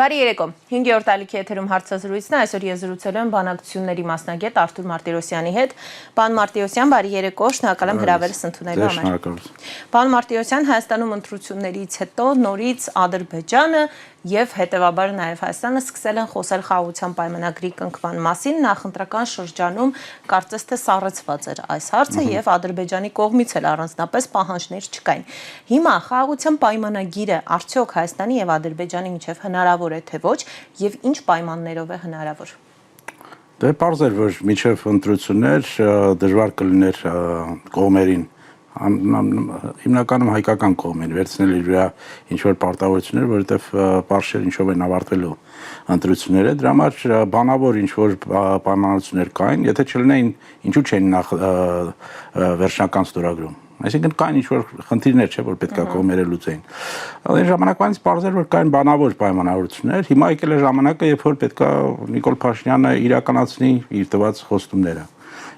Բարի երեկո, 5-րդ ալիքի եթերում հարցազրույցն է, այսօր ես զրուցել եմ բանակցությունների մասնագետ Արթուր Մարտիրոսյանի հետ։ Պարոն Մարտիրոսյան, բարի երեկո, շնորհակալ եմ հրավերս ընդունելու համար։ Պարոն Մարտիրոսյան, Հայաստանում ընտրություններից հետո նորից Ադրբեջանը եւ հետեւաբար նաեւ Հայաստանը սկսել են խոսել խաղաղության պայմանագրի կնքման մասին, նախընտրական շրջանում կարծես թե սառեցված էր այս հարցը եւ Ադրբեջանի կողմից էլ առանձնապես պահանջներ չկային։ Հիմա խաղաղության պայմանագիրը արդյոք Հայաստանի եւ Ադրբեջանի միջև հնարավոր է թե ոչ եւ ինչ պայմաններով է հնարավոր։ Դե պարզ էր, որ միջև ընտրություններ դժվար կլիներ կողմերին հիմնականում հայկական կողմին վերցնել իր վրա ինչ-որ պարտավորություններ, որովհետև պարզ ինչով են ավարտվելու ընտրությունները, դրա համար բանավոր ինչ-որ պայմանավորություններ կային, եթե չլինեին, ինչու չէին նախ վերջնական ստորագրում։ Այսինքն կային ինչ-որ խնդիրներ չէ, որ պետք է կողմերը լուծեին։ Այն ժամանակվանից պարզ էր, որ կային բանավոր պայմանավորություններ, հիմա եկել է ժամանակը, երբ որ պետք է Նիկոլ Փաշինյանը իրականացնի իր տված խոստումները։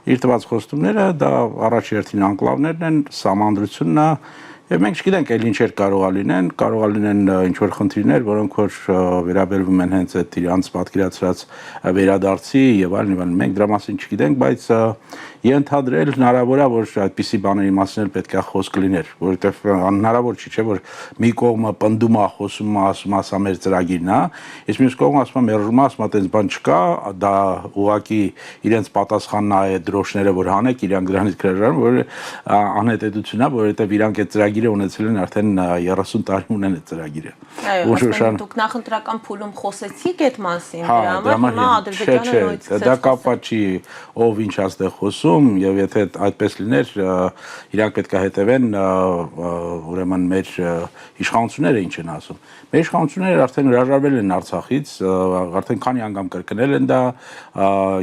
Իր տված խոստումները դա առաջ երթին անկլավներն են, սահմանադրությունն է, եւ մենք չգիտենք այլ ինչեր կարող է լինեն ինչ-որ խնդիրներ, որոնք որ վերաբերվում են հենց այդ իրանց պատկերացրած վերադարձի եւ այլն, մենք դրա մասին չգիտենք, բայց ենթադրել հնարավոր է, որ այդպիսի բաների մասին պետք է խոսք լիներ, որովհետեւ հնարավոր չէ, որ մի կողմը պնդում է, խոսում է, ասում է, սա մեր ծրագիրն է, իսկ մյուս կողմը ասում է, մերժում է, ասում է, այդպես բան չկա, դա ուղղակի իրենց պատասխանն է դրոշները, որ հանեք, իրանք դրանից հրաժարվում, որ անհետեթություն է, որովհետեւ իրանք այդ ծրագիրը ունեցել են արդեն 30 տարի ունեն այդ ծրագիրը։ Այո, դուք նախընտրական փուլում խոսեցիք այդ մասին, դրա համար հիմա Ադրբեջանը նույնիսկ դա կապված չի ով ինչ ասել խոսում եւ եթե այդպես լիներ, իրանք պետք է հետևեն ուրեմն մեր իշխանությունները ինչ են ասում։ Մեր իշխանությունները արդեն հրաժարվել են Արցախից, արդեն քանի անգամ կրկնել են դա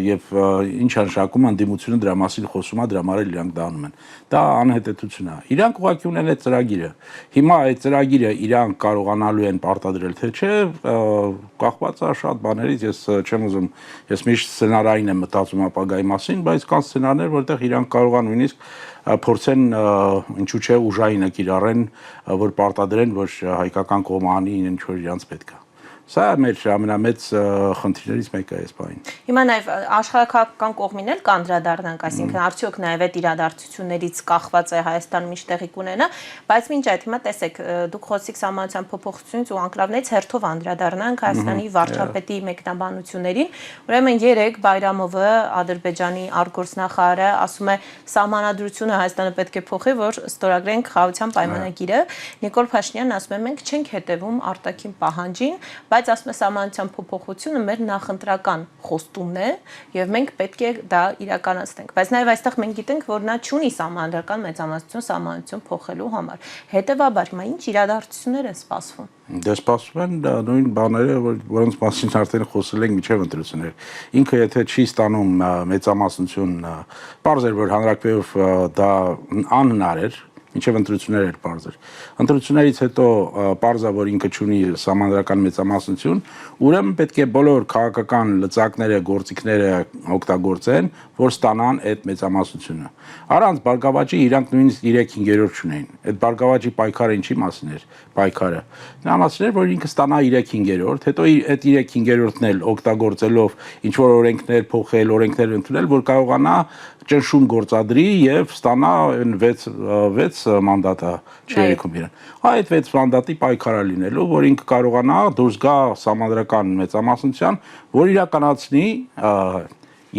եւ ինչ անշակում անդիմությունը դրա մասին խոսում է, դրա համար էլ իրանք դա անում են։ Դա անհետեթություն է։ Իրանք ուղղակի ունեն այդ ծրագիրը։ Հիմա այդ ծրագիրը իրանք կարողանալու են պարտադրել թե չէ, կախված է շատ բաներից, ես չեմ ուզում, ես միշտ սցենարային եմ մտածում ապագայի մասին, բայց կան սցենարներ, որտեղ իրանք կարող են նույնիսկ փորձեն ինչու՞ չէ ուժայինը կիրառեն, որ պարտադրեն, որ հայկական կողմը անի ինչ որ իրանց պետք է։ Սա մեր ամենամեծ խնդիրներից մեկը է այս բանը։ Հիմա նաև աշխարհակահաղական կողմին էլ կանդրադառնանք, այսինքն արդյոք նաև այդ իրադարձություններից կախված է Հայաստանը ինչ տեղի կունենա, բայց մինչ այդ հիմա տեսեք, դուք խոսիք սահմանության փոփոխությունից ու անկլավներից հերթով անդրադառնանք Հայաստանի վարչապետի մեկնաբանություններին, ուրեմն երեք Բայրամովը, Ադրբեջանի արտգործնախարարը ասում է սահմանադրությունը Հայաստանը պետք է փոխի, որ ստորագրենք խաղաղության պայմանագիրը, Նիկոլ Փաշինյանն ասում է մենք չենք հետևում արտաքին պահանջին, բայց ասում է սահմանության փոփոխությունը մեր նախընտրական խոստումն է եւ մենք պետք է դա իրականացնենք, բայց նաեւ այստեղ մենք գիտենք, որ նա չունի սահմանադրական մեծամասնություն սահմանություն փոխելու համար, հետեւաբար հիմա ինչ իրադարձություններ են սպասվում։ Դե սպասվում են նույն բաները, որոնց մասին արդեն խոսել ենք միջև ընտրություններ։ Ինքը եթե չի ստանում մեծամասնություն, պարզ էր, որ հանրակրվեով դա անհնար էր, մինչև ընտրություններ էր պարզ էր։ Ընտրություններից հետո պարզ է, որ ինքը չունի սահմանադրական մեծամասնություն, ուրեմն պետք է բոլոր քաղաքական լծակները, գործիքները օգտագործեն, որ ստանան այդ մեծամասնությունը։ Առանց բարգավաճի իրանք նույնիսկ 3/5 չունեին։ Այդ բարգավաճի պայքարը ինչի մասին էր պայքարը։ Նա մասին էր, որ ինքը ստանա 3/5, հետո այդ 3/5-ն էլ օգտագործելով ինչ որ օրենքներ փոխել, օրենքներ ընդունել, որ կարողանա ճնշում գործադրի եւ ստանա 6 մանդատը չերիքում իրեն։ Այդ 6 մանդատի պայքարը լինելու, որ ինքը կարողանա դուրս գա սահմանադրական մեծամասնության, որ իրականացնի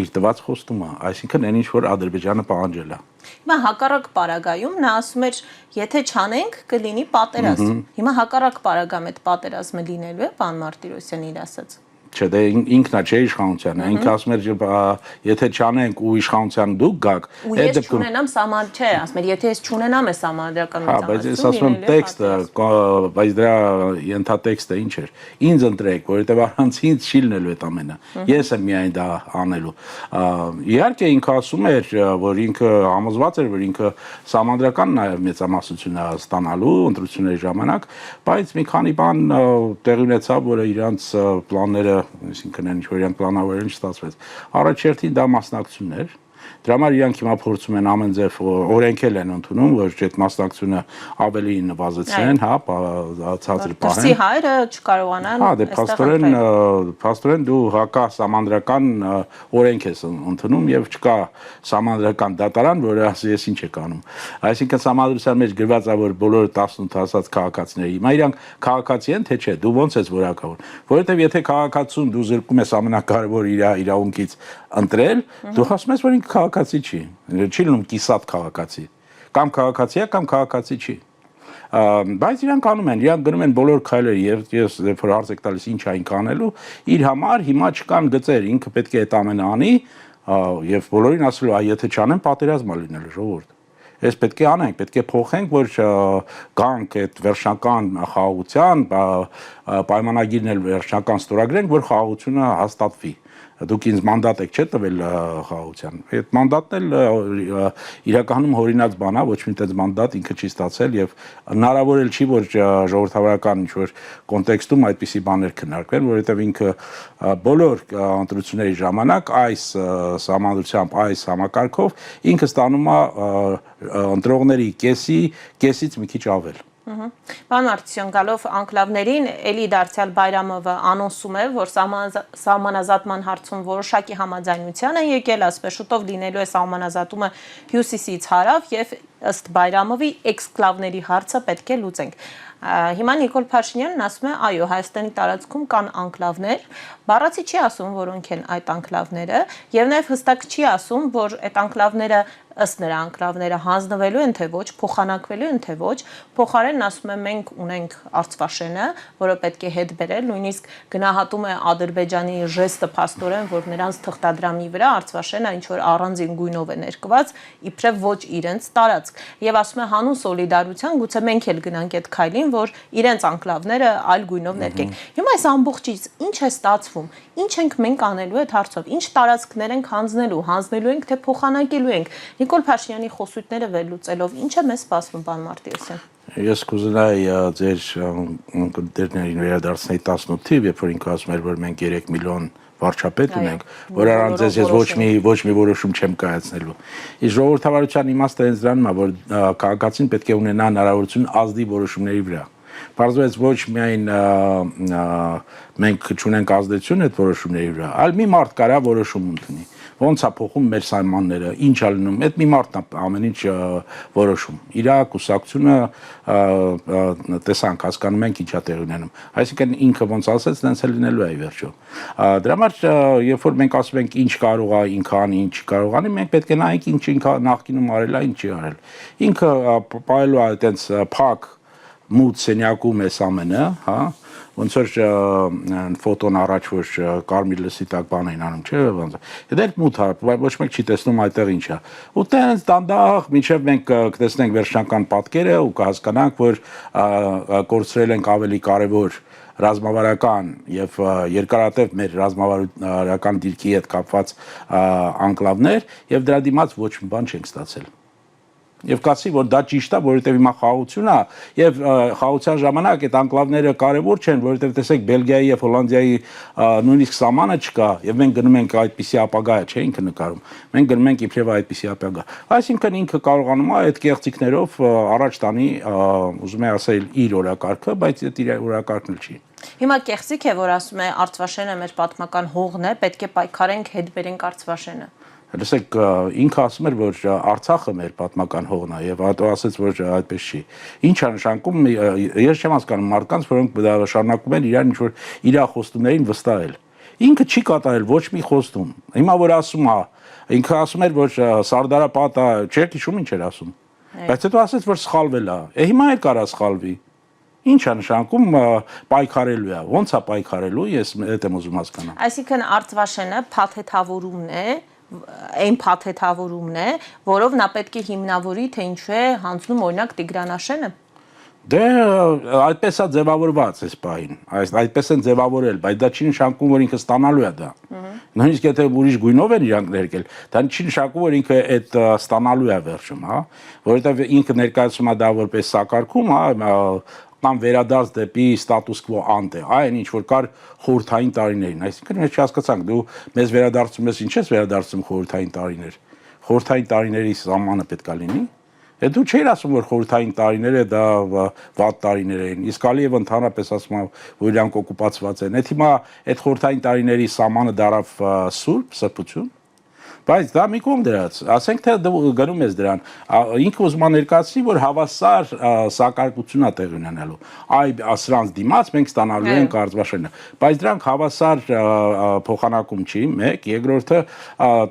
իր տված խոստումը, այսինքն այն ինչ որ Ադրբեջանը պահանջել է։ Հիմա հակառակ պարագայում նա ասում էր, եթե չանենք, կլինի պատերազմ։ Հիմա հակառակ պարագայում այդ պատերազմը լինելու է, պարոն Մարտիրոսյան իր ասած։ Չէ, դե ինքնա չէ իշխանությանը, ինքը ասում էր, եթե չանենք ու իշխանության դուք գաք, այդ դեպքում չունենամ սահման, չէ, ասում էր, եթե ես չունենամ է սահմանադրական մեծամասնություն, բայց ես ասում եմ տեքստը, բայց դրա ենթատեքստը ինչ էր։ Ինձ ընտրեք, որովհետև առանց ինձ չի լինելու այդ ամենը։ Ես եմ միայն դա անելու։ Իհարկե ինքը ասում էր, որ ինքը համոզված էր, որ ինքը սահմանադրական նաև մեծամասնություն է ստանալու ընտրությունների ժամանակ, բայց մի քանի բան տեղի ունեցավ, որը իրանց պլանները այսինքն ինչ որ իրանք պլանավորել չստացվեց։ Առաջերտին դա մասնակցություններ, Դրա համար իրանք հիմա փորձում են ամեն ձև օրենքել են ընդունում, որ այդ մասնակցությունը ավելի նվազեցնեն, հա, ցածր պահեն։ Դրսի հայերը չկարողանան։ Հա, դե փաստորեն դու հակա համանդրական օրենք ես ընդունում եւ չկա համանդրական դատարան, որը ասի ես ինչ եք անում։ Այսինքն համադրության մեջ գրված է, որ բոլորը 18 հասած քաղաքացիների։ Հիմա իրանք քաղաքացի են, թե չէ, դու ոնց ես որակավոր։ Որովհետեւ եթե քաղաքացուն դու զրկում ես ամենակարևոր իրավունքից ընտրել, դու ասում ես, որ ինքը քաղաքացի չի։ Չի լինում կիսատ քաղաքացի։ Կամ քաղաքացի է, կամ քաղաքացի չի։ Բայց իրանք անում են, իրանք գնում են բոլոր քայլերը եւ ես որ հարց եք տալիս ինչ այն կանելու, իր համար հիմա չկան գծեր, ինքը պետք է այդ ամենը անի եւ բոլորին ասելու, այ եթե չանեն, պատերազմ է լինելու ժողովուրդ։ Ես պետք է անենք, պետք է փոխենք, որ գանք այդ վերջնական խաղաղության, պայմանագիրն էլ վերջնական ստորագրենք, որ խաղաղությունը հաստատվի։ Դուք ինձ մանդատ եք չէ տվել խաղաղության։ Այդ մանդատն էլ իրականում հորինած բան է, ոչ մի տես մանդատ ինքը չի ստացել եւ հնարավոր էլ չի որ ժողովրդավարական ինչ-որ կոնտեքստում այդպիսի բաներ քննարկվեն, որովհետեւ ինքը բոլոր ընտրությունների ժամանակ այս համանդրությամբ, այս համակարգով ինքը ստանում է ընտրողների կեսից մի քիչ ավել։ Պարոն Մարտիրոսյան, գալով անկլավներին, էլի դարձյալ Բայրամովը անոնսում է, որ սահմանազատման հարցում որոշակի համաձայնության են եկել, ասես շուտով լինելու է սահմանազատումը հյուսիսից հարավ եւ ըստ Բայրամովի էքսկլավների հարցը պետք է լուծենք։ Հիմա Նիկոլ Փաշինյանն ասում է, այո, Հայաստանի տարածքում կան անկլավներ, բառացի չի ասում, որոնք են այդ անկլավները, եւ նաեւ հստակ չի ասում, որ այդ անկլավները ըստ նրա անկլավները հանձնվելու են թե ոչ, փոխանակվելու են թե ոչ, փոխարենն ասում է մենք ունենք Արցվաշենը, որը պետք է հետ բերել, նույնիսկ գնահատում է Ադրբեջանի ժեստը փաստորեն, որ նրանց թղթադրամի վրա Արցվաշենը ինչ որ առանձին գույնով է ներկված, իբրև ոչ իրենց տարածք, եւ ասում է հանուն սոլիդարության գուցե մենք էլ գնանք այդ քայլին, որ իրենց անկլավները այլ գույնով ներկենք։ Հիմա այս ամբողջից ինչ է ստացվում, ինչ ենք մենք անելու այդ հարցով, ինչ տարածքներ ենք հանձնելու ենք, թե փոխանակելու ենք։ Նիկոլ Փաշինյանի խոսույթները վերլուծելով ինչ է մեզ սպասվում, պարոն Մարտիրոսյան։ Ես կուզենայի ձեր ընկերներին վերադարձնել 18 թիվ, երբ որ ինքը ասում էր, որ մենք 3 միլիոն վարչապետ ունենք, որ առանց ես ոչ մի որոշում չեմ կայացնելու։ Իսկ ժողովրդավարության իմաստը հենց դրանում է, որ քաղաքացին պետք է ունենա հնարավորություն ազդի որոշումների վրա։ Պարզվեց ոչ միայն մենք չունենք ազդեցություն այդ որոշումների վրա, այլ մի մարդ կարա որոշում ընդունի։ Ոնց է փոխում մեր սահմանները, ինչ է լինում, այդ մի մարդն է ամեն ինչ որոշում։ Իր կուսակցությունը տեսանք, հասկանում ենք ինչա տեղ ունենում։ Այսինքն ինքը ոնց ասեց, դրանց էլ լինելու է ի վերջո։ Դրա համար երբ որ մենք ասում ենք ինչ կարող է ինքը անի, ինչ կարող անի, մենք պետք է նայենք ինչ ինքը նախկինում արել է, ինչ չի արել։ Ինքը պայելու է այդպես փակ մութ սենյակում էս ամենը, հա, ոնց որ ֆոտոն առաջ որ կարմիր լսի տակ բան էին անում, չէ՞, ոնց։ Դա էլ մութ է, ոչ մեկ չի տեսնում այդտեղ ինչ է։ Ու տենց դանդաղ մինչև մենք կտեսնենք վերջնական պատկերը ու կհասկանանք, որ կորցրել ենք ավելի կարևոր ռազմավարական եւ երկարատև մեր ռազմավարական դիրքի հետ կապված անկլավներ եւ դրա դիմաց ոչ մի բան չենք ստացել։ Եվ կասի, որ դա ճիշտ է, որովհետև հիմա խաղաղություն է, եւ խաղաղության ժամանակ այդ անկլավները կարևոր չեն, որովհետև տեսեք Բելգիայի եւ Հոլանդիայի նույնիսկ սահմանը չկա, եւ մենք գնում ենք այդպիսի ապագա է, չէ՞, ինքը նկարում։ Մենք գնում ենք իբրև այդպիսի ապագա։ Այսինքն ինքը կարողանում է այդ կեղծիքներով առաջ տանի, ուզում եմ ասել, իր օրակարգը, բայց այդ իր օրակարգն էլ չի։ Հիմա կեղծիք է, որ ասում է Արցվաշենը մեր պատմական հողն է, պետք է պայքարենք, հետ բերենք Արցվաշենը։ Լսեք, ինքը ասում էր, որ Արցախը մեր պատմական հողն է եւ հետո ասեց, որ այդպես չի։ Ինչ է նշանակում, ես չեմ հասկանում մարդկանց, որոնք շարունակում են իրար ինչ-որ իր խոստումներին վստահել։ Ինքը չի կատարել ոչ մի խոստում։ Հիմա որ ասում է, ինքը ասում էր, որ Սարդարապատը չէ, հիշում ինչ էր ասում։ Բայց հետո ասեց, որ սխալվել է։ Հիմա էլ կարա սխալվի։ Ինչ է նշանակում պայքարելու է։ Ոնց է պայքարելու, ես այդ եմ ուզում հասկանալ։ Այսինքն Արցվաշենը փաթեթավորումն է, այն փաթեթավորումն է, որով նա պետք է հիմնավորի, թե ինչու է հանձնում օրինակ Տիգրանաշենը։ Դե այդպես է ձևավորված այս պահին, այդպես են ձևավորել, բայց դա չի նշանակում, որ ինքը ստանալու է դա։ Նույնիսկ եթե ուրիշ գույնով են իրանք ներկել, դա չի նշանակում, որ ինքը այդ ստանալու է վերջում, հա, որովհետև ինքը ներկայացում է դա որպես սակարկում, հա, կամ վերադարձ դեպի ստատուս կվո անտե, այն ինչ որ կար խորհրդային տարիներին, այսինքն մենք չհասկացանք, դու մեզ վերադարձում ես, ինչ ես վերադարձում խորհրդային տարիներ։ խորհրդային տարիների սահմանը պետք է լինի։ Դե դու չէիր ասում, որ խորհրդային տարիները դա վատ տարիներ էին։ Իսկ Ալիևը ընդհանրապես ասում է, որ իրանք օկուպացված են։ Այդ հիմա այդ խորհրդային տարիների սահմանը դարավ սրբություն։ Բայց դա մի կողմ դրած, ասենք թե գնում ես դրան, ինքը ուզում է ներկայացնի, որ հավասար սակարկություն է տեղի ունենալու։ Այ սրանց դիմաց մենք ստանալու ենք արտվաշենը, բայց դրանք հավասար փոխանակում չի, մեկ, երկրորդը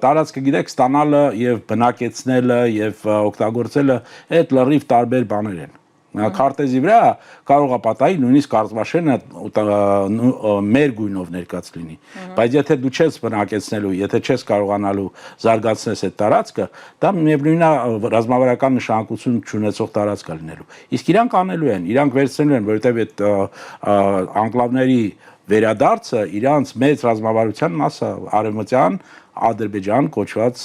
տարածքը գիտեք ստանալը եւ բնակեցնելը եւ օգտագործելը այդ լրիվ տարբեր բաներ են։ Քարտեզի վրա կարող է պատահի նույնիսկ արտվաշենը մեր գույնով ներկած լինի, բայց եթե դու չես բնակեցնելու, եթե չես կարողանալու զարգացնես այդ տարածքը, դա միևնույն է ռազմավարական նշանակություն չունեցող տարածք է լինելու։ Իսկ իրանք անելու են, իրանք վերցնելու են, որովհետև այդ անկլավների վերադարձը իրանց մեծ ռազմավարության մասը արևմտյան Ադրբեջան կոչված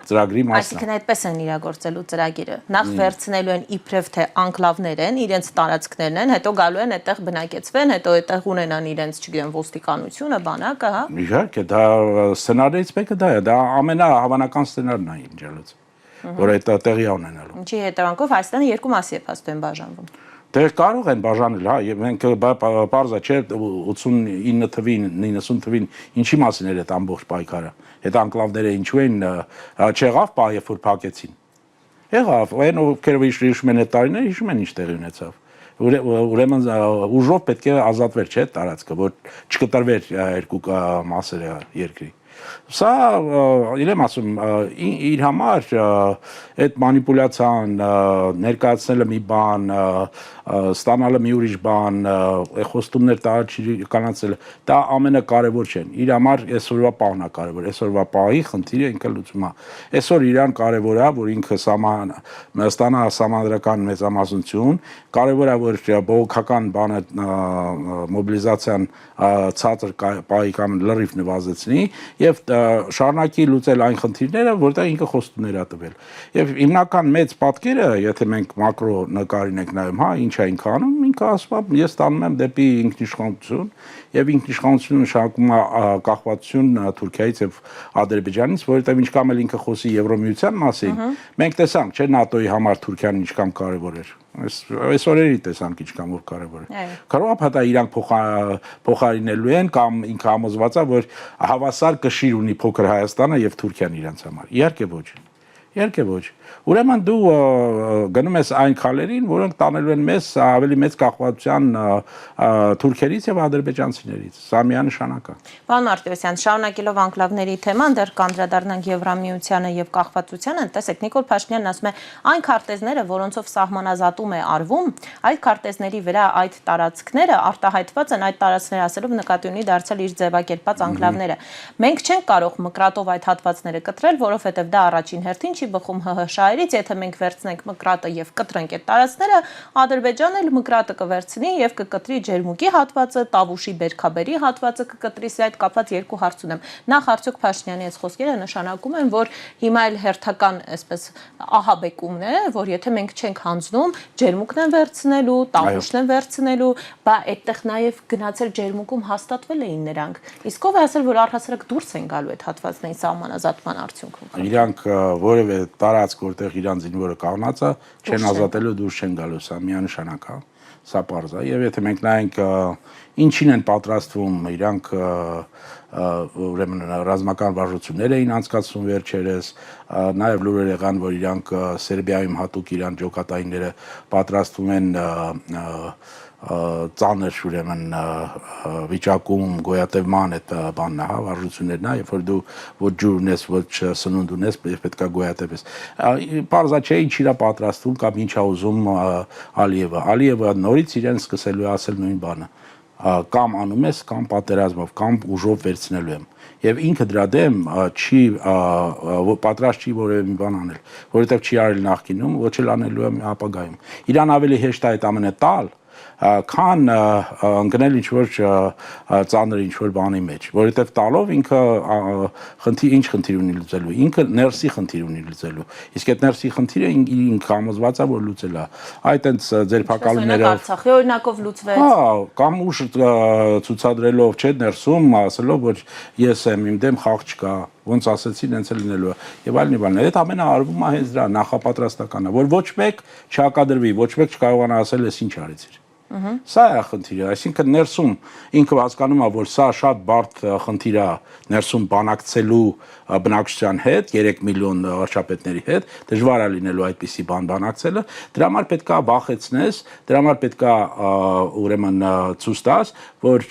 ծրագրի մասն է։ Այսինքն այդպես են իրագործելու ծրագիրը։ Նախ վերցնելու են իբրև թե անկլավներ են, իրենց տարածքներն են, հետո գալու են այդտեղ բնակեցվեն, հետո այդտեղ ունենան իրենց, չգիտեմ, ոստիկանությունը, բանակը, հա։ Իհարկե, դա սցենարներից մեկը դա է, դա ամենահավանական սցենարն է իմջալոց, որ այդ տեղի ունենալու։ Ինչի հետևանքով Հայաստանը երկու մասի է փաստորեն բաժանվում։ Դե կարող են բաժանել, հա, եւ մենք բարձա չէ 89 թվին, 90 թվին ինչի մասին էր այդ ամբողջ պայքարը։ Այդ անկլավները ինչու են չեղավ պահ, երբ որ փակեցին։ Եղավ, այն ովքեր հիշում են այդ տարիները, հիշում են ինչ տեղի ունեցավ։ Ուրեմն ուժով պետք է ազատվեր, չէ՞, տարածքը, որ չկտրվեր երկու մասերը երկրի։ Սա իրեմ ասում իր համար այդ մանիպուլյացիան ներկայացնելը մի բան, ստանալը մի ուրիշ բան, խոստումներ կանացելը, դա ամենակարևոր չեն։ Իր համար այսօրվա պահն է կարևոր, այսօրվա պահի խնդիրը ինքը լուծում է։ Այսօր իրան կարևոր է, որ ինքը ստանա սահմանադրական մեծամասնություն, կարևոր է, որ բողոքական բանը մոբիլիզացիան ցածր պահի կամ լրիվ նվազեցնի եւ շարունակի լուծել այն խնդիրները, որտեղ ինքը խոստումներ է տվել։ Եվ հիմնական մեծ պատկերը, եթե մենք մակրո նկարին ենք նայում, հա, ինչ է ինքը անում, ինքը ասում է, ես տանում եմ դեպի ինքնիշխանություն, եւ ինքնիշխանությունը նշանակում է կախվածություն Թուրքիայից եւ Ադրբեջանից, որովհետեւ ինչքան էլ ինքը խոսի Եվրոմիության մասին, մենք տեսանք, չէ՞, ՆԱՏՕ-ի համար Թուրքիան ինչքան կարեւոր էր։ Այս օրերի տեսանք ինչքան որ կարևոր է։ Կարող է փաթա իրանք փոխարինելու են կամ ինքը համոզված է, որ հավասար կշիռ ունի փոքր Հայաստանը եւ Թուրքիան իրանց համար։ Իհարկե ոչ։ Իհարկե ոչ։ Ուրեմն դու գնում ես այն քալերին, որոնք տանելու են մեզ ավելի մեծ կախվածության թուրքերից եւ ադրբեջանցիներից։ Սա միանշանակ է։ Պարոն Մարտիրոսյան, շարունակելով անկլավների թեման, դեռ կանդրադառնանք Եվրամիությանը եւ կախվածությանը, տեսեք Նիկոլ Փաշինյանն ասում է, այն քարտեզները, որոնցով սահմանազատում է արվում, այդ քարտեզների վրա այդ տարածքները արտահայտված են, այդ տարածքները ասելով նկատի ունի դարձել իր ձևակերպած անկլավները։ Մենք չենք կարող Մկրատով այդ հատվածները կտրել, որովհետեւ դա առաջին հերթին չի բխում ՀՀ շահերից, եթե մենք վերցնենք Մկրատը եւ կտրենք այդ տարածքները, Ադրբեջանը էլ Մկրատը կվերցնի եւ կկտրի Ջերմուկի հատվածը, Տավուշի Բերքաբերի հատվածը կկտրի, սա այդ կապված երկու հարց ունեմ։ Նախ արդյոք Փաշինյանի այս խոսքերը նշանակում են, որ հիմա էլ հերթական այսպես ահաբեկումն է, որ եթե մենք չենք հանձնում, Ջերմուկն են վերցնելու, Տավուշն են վերցնելու, բա այդտեղ նաեւ գնացել Ջերմուկում հաստատվել էին նրանք։ Իսկ ով է ասել, որ առհասարակ դուրս են գալու այդ հատվածների սահմանազատման արդյունքում։ Իրանք որևէ տարածք, որտեղ իրանց զինվորը կանգնած է, չեն ազատելու, դուրս չեն գալու, սա միանշանակ է, սա պարզ է։ Եվ եթե մենք նայենք ինչին են պատրաստվում, իրանք ուրեմն ռազմական վարժություններ էին անցկացվում վերջերս, նաև լուրեր եղան, որ իրանք Սերբիայում հատուկ իրան ջոկատայինները պատրաստվում են ծանր ուրեմն վիճակում գոյատևման այդ բանն է, հա, վարժություններն է, երբ որ դու ոչ ջուր ունես, ոչ սնունդ ունես, պետք է գոյատևես։ Պարզա չէ ինչ իրա պատրաստվում կամ ինչ է ուզում Ալիևը։ Ալիևը նորից իրեն սկսելու է ասել նույն բանը։ Կամ անում ես, կամ պատերազմով, կամ ուժով վերցնելու եմ։ Եվ ինքը դրա դեմ չի պատրաստ չի որևէ մի բան անել, որովհետև չի արել նախկինում, ոչ էլ անելու է ապագայում։ Իրան ավելի հեշտ է այդ ամենը տալ, քան ընկնել ինչ-որ ծանր ինչ-որ բանի մեջ, որովհետև տալով ինքը ինչ խնդիր ունի լուծելու, ինքը ներսի խնդիր ունի լուծելու, իսկ այդ ներսի խնդիրը ինքը համոզված է, որ լուծել է, այդ այնց ձերբակալումներով, Արցախի օրինակով լուծվեց, հա, կամ ուժ ցուցադրելով, չէ, ներսում ասելով, որ ես եմ, իմ դեմ խաղ չկա, ոնց ասեցին, հենց էլ լինելու է։ Եվ այլն եւ այլն։ Այդ ամենը արվում է հենց դրա նախապատրաստականը, որ ոչ մեկ չհակադրվի, ոչ մեկ չկարողանա ասել, ես ինչ արեցիր։ Սա է խնդիրը, այսինքն ներսում ինքը հասկանում է, որ սա շատ բարդ խնդիր է ներսում բանակցելու բնակչության հետ, 3 միլիոն վարչապետների հետ, դժվար է լինելու այդպիսի բան բանակցելը, դրա համար պետք է վախեցնես, դրա համար պետք է ուրեմն ցույց տաս, որ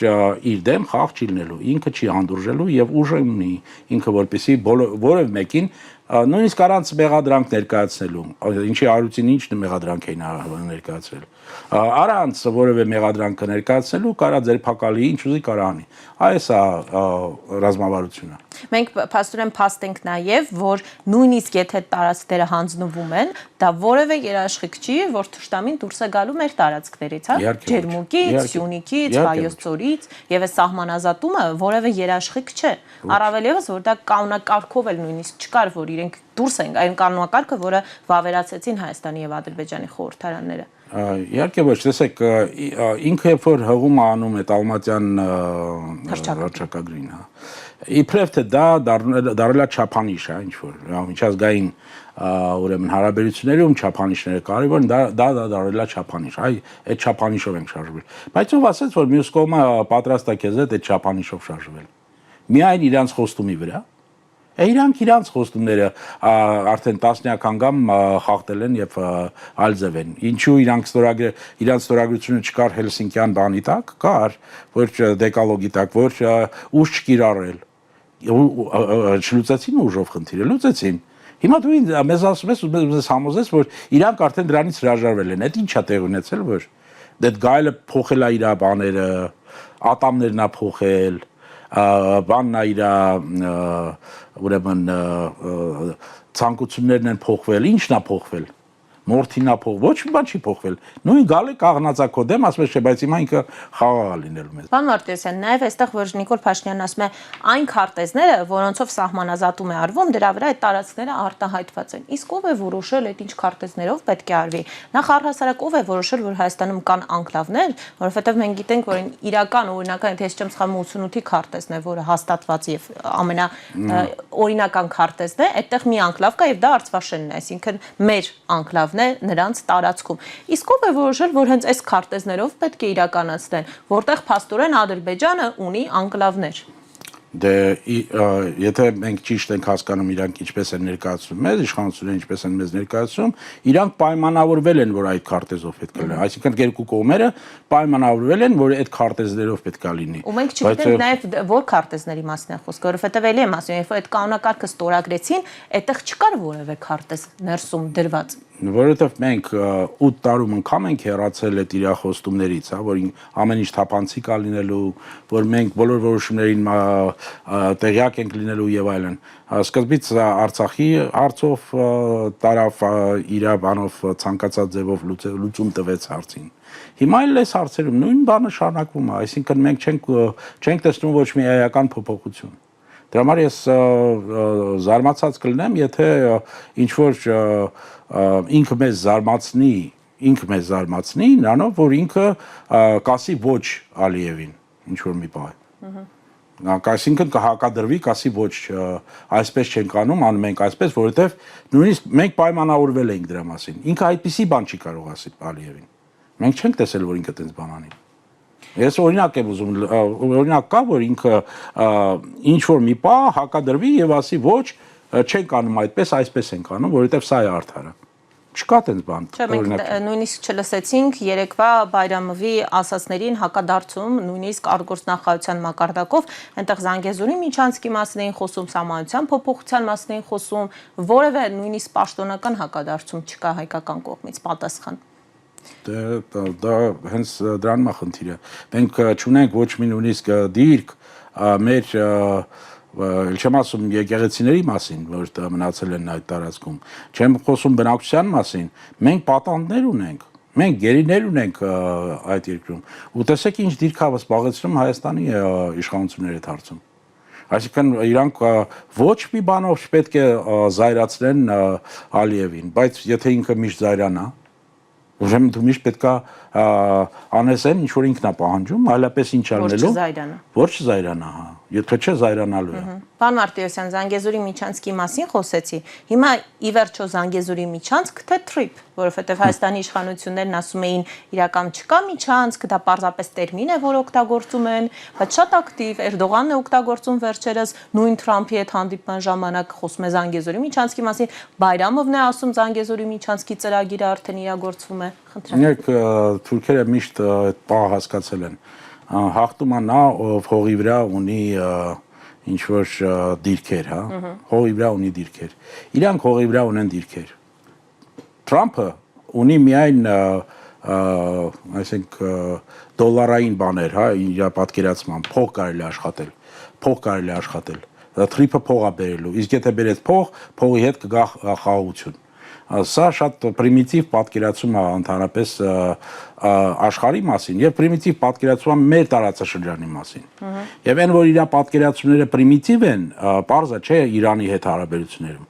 իր դեմ խաղ չի լինելու, ինքը չի հանդուրժելու եւ ուժ ունի, ինքը որպեսի որևէ մեկին նույնիսկ առանց մեղադրանք ներկայացնելու, ինչի Արուտին ինչն մեղադրանք էին ներկայացրել, առանց որևէ մեղադրանք ներկայացնելու կարա ձերբակալի ինչ ուզի կարա անի, այս է ռազմավարությունը։ Մենք փաստորեն փաստ ենք նաև, որ նույնիսկ եթե տարածքները հանձնվում են, դա որևէ երաշխիք չի, որ թշնամին դուրս է գալու մեր տարածքներից, հա, Ջերմուկից, Սյունիքից, Վայոց ձորից, եւ այս սահմանազատումը որևէ երաշխիք չէ։ Առավել եւս, որ դա կանոնակարգով էլ նույնիսկ չկար, որ իրենք դուրս են, այն կանոնակարգը, որը վավերացեցին Հայաստանի եւ Ադրբեջանի խորհրդարանները։ Իհարկե ոչ, տեսեք, ինքը երբ որ հղում անում է Ալմատյան հռչակագրին, հա, իբրև թե դա դառնելա չափանիշ, հա, ինչ որ, միջազգային ուրեմն հարաբերություններում չափանիշները կարևոր են, դա դառնելա չափանիշ, այ այդ չափանիշով ենք շարժվել։ Բայց ով ասեց, որ մյուս կողմը պատրաստ է քեզ այդ չափանիշով շարժվել։ Միայն իրանց խոստումի վրա։ Իրանք իրանց խոստումները արդեն տասնյակ անգամ խախտել են եւ այլ ձև են։ Ինչու իրանք ստորագրությունը չկար Հելսինկյան բանի տակ, կար, որ դեկալոգի տակ, որ ուժ չկիրառել։ Չլուծեցին ուժով խնդիրը, լուծեցին։ Հիմա դու մեզ ասում ես ու մեզ համոզես, որ իրանք արդեն դրանից հրաժարվել են։ Այդ ի՞նչ է տեղ ունեցել, որ դեդ գայլը փոխել է իր բաները, ատամներն է փոխել, բանն է իր ուրեմն ցանկություններն են փոխվել, ի՞նչն է փոխվել։ Մորթին է փոխվել, ոչ մի բան չի փոխվել։ Նույն գալը կաղնացակո դեմ, ասում ես, չէ, բայց հիմա ինքը խաղաղ է լինելու մեզ։ Պարոն Մարտիրոսյան, նաև այստեղ որ Նիկոլ Փաշինյանն ասում է, այն քարտեզները, որոնցով սահմանազատում է արվում, դրա վրա այդ տարածքները արտահայտված են։ Իսկ ով է որոշել այդ ինչ քարտեզներով պետք է արվի։ Նախ առհասարակ ով է որոշել, որ Հայաստանում կան անկլավներ, որովհետև մենք գիտենք, որ իրական օրինական, եթե ես չեմ սխալվում, 88-ի քարտեզն է, որը հաստատված եւ ամենաօրինական քարտեզն է, այդտեղ մի անկլավ կա եւ դա Արցվաշենն է, այսինքն մեր անկլավն նրանց տարածքում։ Իսկ ով է որոշել, որ հենց այս քարտեզներով պետք է իրականացնեն, որտեղ փաստորեն Ադրբեջանը ունի անկլավներ։ Դե եթե մենք ճիշտ ենք հասկանում իրանք ինչպես են ներկայացնում մեզ, իշխանությունները ինչպես են մեզ ներկայացնում, իրանք պայմանավորվել են, որ այդ քարտեզով պետք է լինի։ Այսինքն երկու կողմերը պայմանավորվել են, որ այդ քարտեզներով պետք է լինի։ Ու մենք չգիտենք նաև որ քարտեզների մասն է խոսքը, որովհետև էլի եմ ասում, երբ որ այդ կանոնակարգը ստորագրեցին, այդտեղ չկար որևէ քարտեզ ներսում դրված։ Որովհետև մենք 8 տարում անգամ ենք հեռացել այդ իր խոստումներից, հա, որ ամեն ինչ թափանցիկ է լինելու, որ մենք բոլոր որոշումներին տեղյակ ենք լինելու եւ այլն։ Սկզբից Արցախի հարցով տարավ իր բանով ցանկացած ձևով լուծում տվեց հարցին։ Հիմա էլ այս հարցերում նույն բանը շարունակվում է, այսինքն մենք չենք տեսնում ոչ մի էական փոփոխություն։ Դրա համար ես զարմացած կլինեմ, եթե ինչ որ ինքը մեզ զարմացնի, նրանով, որ ինքը կասի ոչ Ալիևին, ինչ որ մի բան։ Այսինքն կհակադրվի, կասի ոչ, այսպես չենք անում ենք այսպես, որովհետև նույնիսկ մենք պայմանավորվել ենք դրա մասին։ Ինքը այդպիսի բան չի կարող ասի Ալիևին։ Մենք չենք տեսել, որ ինքը տենց բան անի։ Ես օրինակ եմ ուզում, օրինակ կա, որ ինքը ինչ որ մի պահ հակադրվի եւ ասի ոչ, չենք անում այդպես, այսպես ենք անում, որովհետեւ սա է արդարը։ Չկա տենց բան։ Չէ, մենք նույնիսկ չլսեցինք երեկվա Բայրամովի ասածներին հակադարձում, նույնիսկ արտգործնախարարության մակարդակով, այնտեղ Զանգեզուրի միջանցքի մասին էին խոսում, սահմանության փոփոխության մասին էին խոսում, որևէ նույնիսկ պաշտոնական հակադարձում չկա հայկական կողմից պատասխան։ Դա հենց դրանն է խնդիրը։ Մենք չունենք ոչ մի նույնիսկ դիրք մեր չեմ ասում եկեղեցիների մասին, որ մնացել են այդ տարածքում, չեմ խոսում բնակչության մասին, մենք պատանդներ ունենք, մենք գերիներ ունենք այդ երկրում, ու տեսեք ինչ դիրք է զբաղեցնում Հայաստանի իշխանությունների այդ հարցում։ Այսինքն իրանք ոչ մի բանով չպետք է զայրացնեն Ալիևին, բայց եթե ինքը միշտ զայրանա, ուրեմն դու միշտ պետք է անես այն ինչ որ ինքն է պահանջում, այլապես ինչ անելու, Ոչ չզայրանա։ Ոչ չզայրանա, հա, եթե չէ զայրանալու է։ Պարոն Մարտիրոսյան, Զանգեզուրի միջանցքի մասին խոսեցի։ Հիմա ի վերջո Զանգեզուրի միջանցք թե թրիփ, որովհետև Հայաստանի իշխանություններն ասում էին իրական չկա միջանցք, դա պարզապես տերմին է, որ օգտագործում են, բայց շատ ակտիվ Էրդողանն է օգտագործում վերջերս նույն Թրամփի հետ հանդիպման ժամանակ խոսում է Զանգեզուրի միջանցքի մասին, Բայրամովն է ասում Զանգեզուրի միջանցքի ծրագիրը արդեն իրագործվում է։ Նեք թուրքերը միշտ այդ բանը հասկացել են։ Հաղթում է նա, ով հողի վրա ունի ինչ որ դիրքեր, հա, հողի վրա ունի դիրքեր։ Իրանք հողի վրա ունեն դիրքեր։ Թրամփը ունի միայն այսինքն դոլարային բաներ, հա, իր պատկերացման, փող կարելի աշխատել։ Թրիփը փող է բերելու, իսկ եթե բերեց փող, փողի հետ կգա խաղաղություն։ Սա շատ պրիմիտիվ պատկերացում է ընդհանրապես աշխարհի մասին եւ պրիմիտիվ պատկերացում է մեր տարածաշրջանի մասին։ Եվ այն որ իր պատկերացումները պրիմիտիվ են, պարզը չէ Իրանի հետ հարաբերություններում։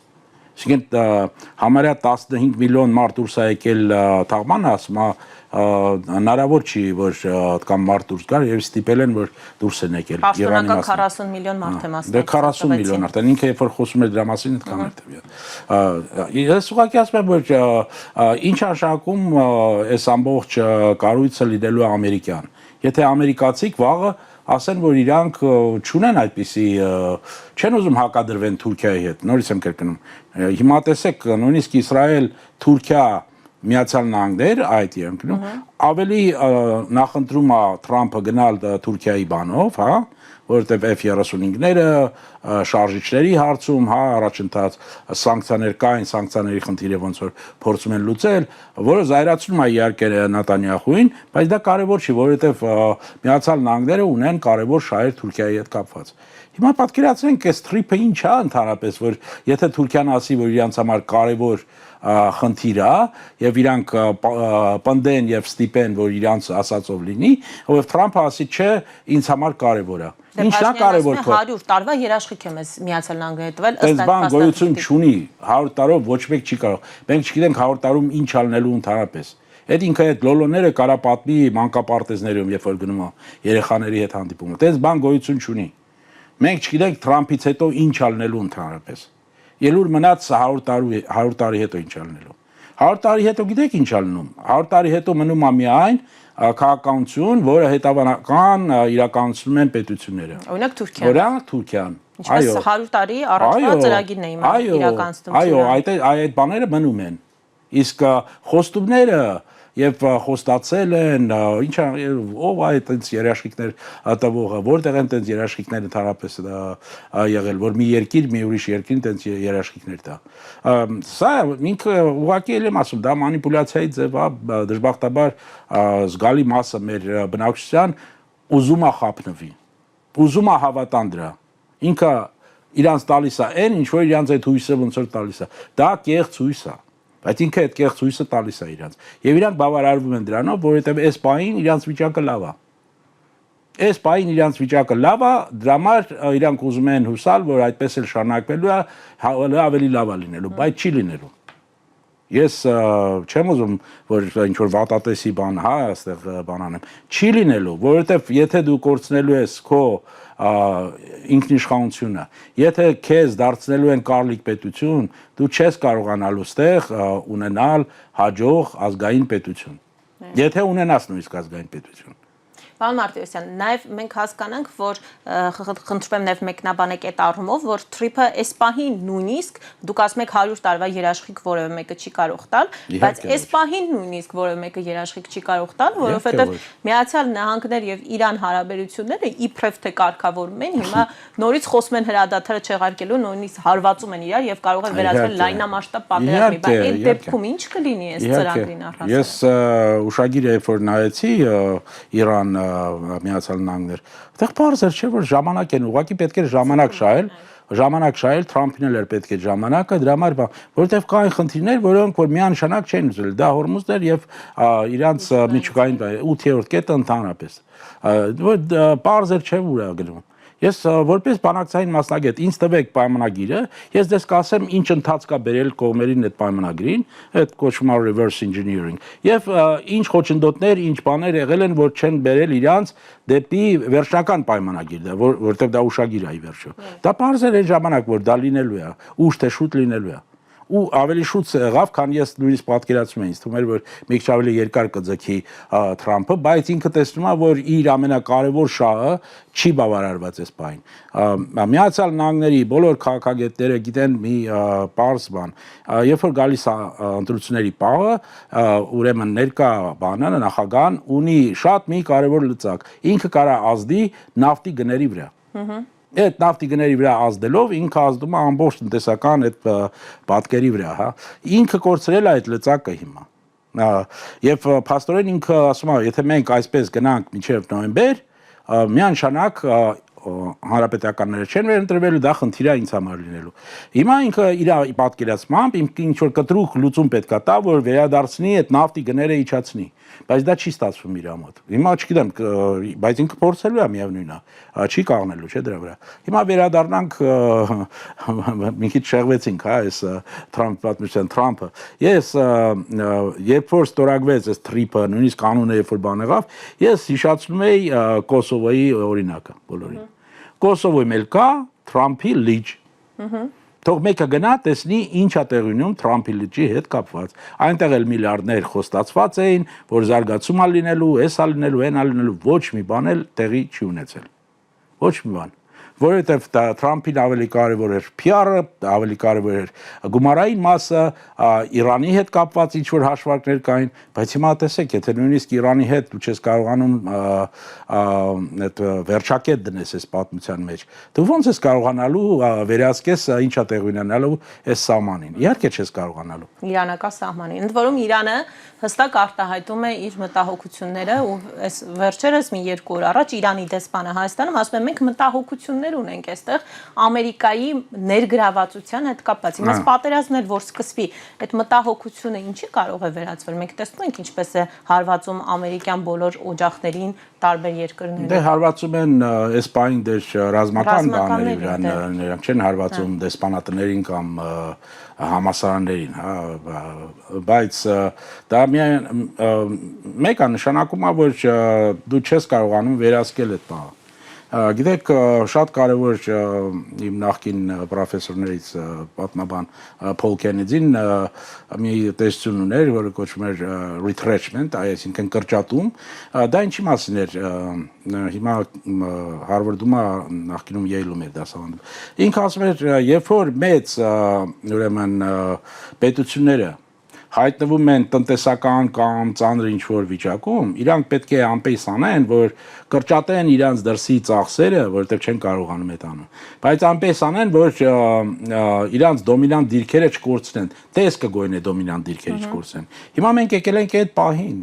Այսինքն համարյա 15 միլիոն մարդ դուրս է եկել թաղմանը, ասում է հնարավոր չի որ կամ մարդ դուրս գար եւ ստիպել են որ դուրս են եկել Իրանի մասին 40 միլիոն մարդ է մասնակցել։ Դե 40 միլիոն արդեն ինքը երբ որ խոսում էր դրա մասին այդքան էր։ Ես ուղղակի ասում եմ որ ինչ արժակում այս ամբողջ կառույցը լինելու է ամերիկյան։ Եթե ամերիկացիք վաղը ասեն որ իրանք չունեն այդպիսի չեն ուզում հակադրվեն Թուրքիայի հետ։ Նորից եմ կրկնում։ Հիմա տեսեք նույնիսկ Իսրայել, Թուրքիա, Միացյալ Նահանգներ այդ երկրում ավելի նախընտրում է Թրամփը գնալ Թուրքիայի բանով, հա, որովհետև F-35-ները շարժիչների հարցում, հա, առաջընթաց սանկցիաներ կային, սանկցիաների խնդիրը ոնց որ փորձում են լուծել, որը զայրացնում է իհարկե Նետանյախուին, բայց դա կարևոր չի, որովհետև Միացյալ Նահանգները ունեն կարևոր շահեր Թուրքիայի հետ կապված։ Հիմա պատկերացրենք այս թրիփը ինչ է ընդհանրապես, որ եթե Թուրքիան ասի, որ իրանց համար կարևոր խնդիր է եւ իրանք պնդեն եւ ստիպեն որ իրանց ասածով լինի, ով Թրամփը ասի չէ, ինձ համար կարևոր է։ Ինչն է կարևոր քո 100 տարվա երաշխիք է մեզ Միացյալ Նահանգները տվել ըստ այդ բան գոյություն չունի 100 տարով ոչ մեկ չի կարող։ Մենք չգիտենք 100 տարում ինչ ալնելու ընդհանրապես։ Այդ ինքը այդ լոլոները կարա պատմի մանկապարտեզներում, երբ որ գնում է երեխաների հետ հանդիպում։ Այդպես բան գոյություն չունի։ Մենք չգիտենք Թրամփից հետո ինչ ալնելու ընդհանրապես։ Ելուր մնաց 100 տարի հետո ինչ ալնելու։ 100 տարի հետո գիտեք ինչ ալնում։ 100 տարի հետո մնում է միայն քաղաքականություն, որը հետևանական իրականացնում են պետությունները։ Օրինակ Թուրքիան։ Օրինակ Թուրքիան։ Այո, 100 տարի առաջվա ծրագիրն է հիմա իրականացնում։ Այո, այդ բաները մնում են։ Իսկ խոստումները եւ խոստացել են, ինչա ով այդ այնց երաշխիքներ տվողը, որտեղ են այնց երաշխիքները ընդհանրապես եղել, որ մի երկիր մի ուրիշ երկրին այնց երաշխիքներ տա։ Սա ինքը ուղղակի եմ ասում, դա մանիպուլյացիայի ձև է, դժբախտաբար զգալի մասը մեր բնակչության ուզում է խափնվի, ուզում է հավատան դրա։ Ինքը իրանց տալիս է այն, ինչ որ իրանց այդ հույսը ոնց որ տալիս է։ Դա կեղծ հույս է։ Բայց ինքը այդ կեղծ հույսը տալիս է իրանց։ Եվ իրանք բավարարվում են դրանով, որովհետև այս պահին իրանց վիճակը լավ է։ Այս պահին իրանց վիճակը լավ է, դրա համար իրանք ուզում են հուսալ, որ այդպես էլ շարունակվելու է, ավելի լավ է լինելու, բայց չի լինելու։ Ես չեմ ուզում, որ ինչ որ վատատեսի բան, հա, այստեղ բան անեմ։ Չի լինելու, որովհետև եթե դու կորցնելու ես քո ինքնիշխանությունը, եթե քեզ դարձնելու են կարլիկ պետություն, դու չես կարողանալու ստեղ ունենալ հաջող ազգային պետություն։ Եթե ունենաս նույնիսկ ազգային պետություն։ Պարոն Մարտիրոսյան, նաև մենք հասկանանք, որ խնդրում եմ նաև մեկնաբանեք այդ առումով, որ թրիփը այս պահին նույնիսկ դուք ասում եք 100 տարվա երաշխիք որևէ մեկը չի կարող տալ, բայց այս պահին նույնիսկ որևէ մեկը երաշխիք չի կարող տալ, որովհետև Միացյալ Նահանգներ եւ Իրան հարաբերությունները իբրև թե կարգավորում են, հիմա նորից խոսում են հրադադարը չեղարկելու, նույնիսկ հարվածում են իրար եւ կարող են վերածվել լայնամասշտաբ պատերազմի, բայց այդ դեպքում ինչ կլինի այս ծրագրին առհասարակ։ Ես ուշագիր երբ որ նայեցի Իրան Միացյալ Նահանգներ։ Այդտեղ բարձ էր, չէ՞ որ ժամանակ են, ուղղակի պետք է ժամանակ շահել, Թրամփին էլ էր պետք է ժամանակը, դրա համար, որովհետև կային խնդիրներ, որոնք որ միանշանակ չեն ուզել։ Դա Հորմուզն էր եւ իրանց միջուկային 8-րդ կետը ընդհանրապես։ Բարձ էր չէ՞ ուր է գնում։ Ես որպես բանակցային մասնագետ ինձ տվեք պայմանագիրը, ես դες կասեմ ինչ ընթացք կա բերել կողմերին այդ պայմանագրին, այդ կոչվում է reverse engineering։ Եվ ինչ խոչընդոտներ, ինչ բաներ եղել են, որ չեն բերել իրանց դեպի վերջնական պայմանագիր, որտեղ դա ուշագիր է ի վերջո։ Դա պարզ էր այն ժամանակ, որ դա լինելու է, ուշ թե շուտ լինելու է։ Ու ավելի շուտ եղավ, քան ես նույնիսկ պատկերացնում եմ, ինձ թվում էր, որ մի քիչ ավելի երկար կձգի Թրամփը, բայց ինքը տեսնում է, որ իր ամենակարևոր շահը չի բավարարված այս բային։ Միացյալ Նահանգների բոլոր քաղաքագետները գիտեն մի պարզ բան, երբ որ գալիս է ընտրությունների պահը, ուրեմն ներկա բանը նախագահան ունի շատ մի կարևոր լծակ, ինքը կարա ազդի նավթի գների վրա։ Այդ նավթի գների վրա ազդելով ինքը ազդում է ամբողջ տնտեսական այդ պատկերի վրա, հա։ Ինքը կորցրել է այդ լծակը հիմա։ Եվ փաստորեն ինքը ասում է, եթե մենք այսպես գնանք մինչև նոյեմբեր, միանշանակ հանրապետականները չեն վերընտրվելու, դա խնդիր է ինձ համար լինելու։ Հիմա ինքը իր պատկերացմամբ ինչ որ կտրուկ լուծում պետքա տա, որ վերադարձնի այդ նավթի գները իջացնի, բայց դա չի ստացվում իր մոտ։ Հիմա չգիտեմ, բայց ինքը փորձելու է միևնույնն է, չի կաղնելու, չէ՞ դրա վրա։ Հիմա վերադառնանք մի քիչ շեղվեցինք, հա, այս Թրամփ պատմության Թրամփը։ Ես երբ որ ստորագրվեց այս TRIP-ը, նույնիսկ կանոնը երբ որ բան եղավ, ես հիշացնում էի Կոսովոյի օրինակը բոլորին։ Կոսովոյում էլ կա Թրամփի լիճ։ Թող մեկը գնա տեսնի ինչ է տեղի ունենում Թրամփի լիճի հետ կապված։ Այնտեղ էլ միլիարդներ խոստացված էին, որ զարգացում է լինելու, էս է լինելու, այն է լինելու, ոչ մի բան էլ տեղի չի ունեցել։ Ոչ մի բան։ Որովհետև Թրամփին ավելի կարևոր էր PR-ը, ավելի կարևոր էր գումարային մասը, Իրանի հետ կապված ինչ որ հաշվարկներ կային, բայց հիմա տեսեք, եթե նույնիսկ Իրանի հետ դու չես կարողանում այդ վերջակետ դնես այս պատմության մեջ, դու ո՞նց ես կարողանալու վերահսկես ինչա տեղ ունենալու այս սահմանին։ Իհարկե չես կարողանալու։ Իրանական սահմանին։ Ընդ որում Իրանը հստակ արտահայտում է իր մտահոգությունները ու այս վերջերս մի երկու օր առաջ Իրանի դեսպանը Հայաստանում ասում է մենք մտահոգություններ ունենք այստեղ Ամերիկայի ներգրավվածության հետ կապված։ Հիմա պատերազմն էլ որ սկսվի, այդ մտահոգությունը ինչի կարող է վերածվել։ Մենք տեսնում ենք ինչպես է հարվածում ամերիկյան բոլոր օջախներին տարբեր երկրներում։ Դե հարվածում են այս բային դեր ռազմական բաների վրա, նրանք չեն հարվածում դեսպանատներին կամ համասարաններին, հա, բայց դա միայն մեկը նշանակում է, որ դու չես կարողանում վերահսկել այդ բանը։ Գիտեք, շատ կարևոր իմ նախկին պրոֆեսորներից պատմաբան Փոլ Քենեդին մի տեսություն ուներ, որը կոչվում էր retrenchment, այսինքն կրճատում, դա ինչի մասին էր, հիմա Հարվարդում նախկինում Յեյլում էր դասավանդում։ Ինքը ասում էր, երբ որ մեծ ուրեմն պետությունները հայտնվում են տնտեսական կամ ծանր ինչ-որ վիճակում, իրանք պետք է անպես անեն, որ կրճատեն իրանց դրսի ծախսերը, որովհետև չեն կարողանում այդ անեն։ Բայց անպես անեն, որ իրանց դոմինանտ դիրքերը չկորցնեն, տես կգոյնե դոմինանտ դիրքերը չկորցնեն։ Հիմա մենք եկել ենք այդ պահին,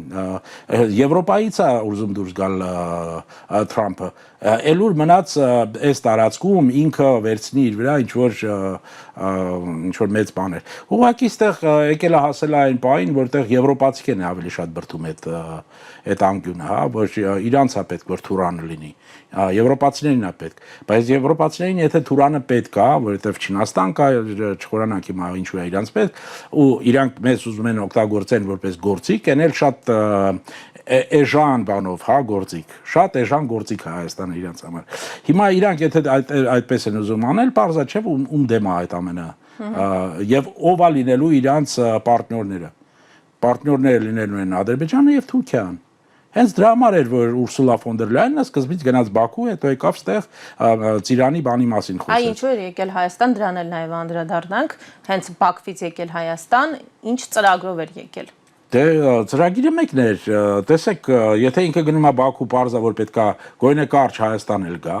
Եվրոպայից է ուզում դուրս գալ Թրամփը, Էլուր մնաց այս տարածքում ինքը վերցնի իր վրա ինչ-որ մեծ բաներ։ Ուղղակի այստեղ եկել է հասել այն պահին, որտեղ եվրոպացիքն է ավելի շատ բրդում այդ անկյունը, հա, որ իրանց է պետք որ Թուրանը լինի։ Եվրոպացիներին է պետք, բայց եվրոպացիներին եթե Թուրանը պետք է, որովհետև Չինաստան կա, չխորանանք հիմա ինչու է իրանց պետք, ու իրանք մեզ ուզում են օգտագործեն որպես գործիք, այն էլ շատ էժան բանով, հա, գործիք, շատ էժան գործիք է Հայաստանը իրանց համար։ Հիմա իրանք եթե այդպես են ուզում անել, պարզա չէ ում դեմ է այդ ամենը, եւ ով է լինելու իրանց պարտներները։ Պարտներները լինելու են Ադրբեջանը եւ Թուրքիան։ Հենց դրա համար էր որ Ուրսուլա ֆոն դեր Լայենը սկզբից գնաց Բաքու, հետո եկավ ստեղ Ծիրանի բանի մասին խոսեց։ Այ ինչու էր եկել Հայաստան, դրան էլ նաև անդրադառնանք, հենց Բաքվից եկել Հայաստան, ինչ ծրագրով էր եկել։ Դե ծրագիրը մեկն էր, տեսեք, եթե ինքը գնում է Բաքու parza որ պետքա գոյնե կարճ Հայաստան էլ գա,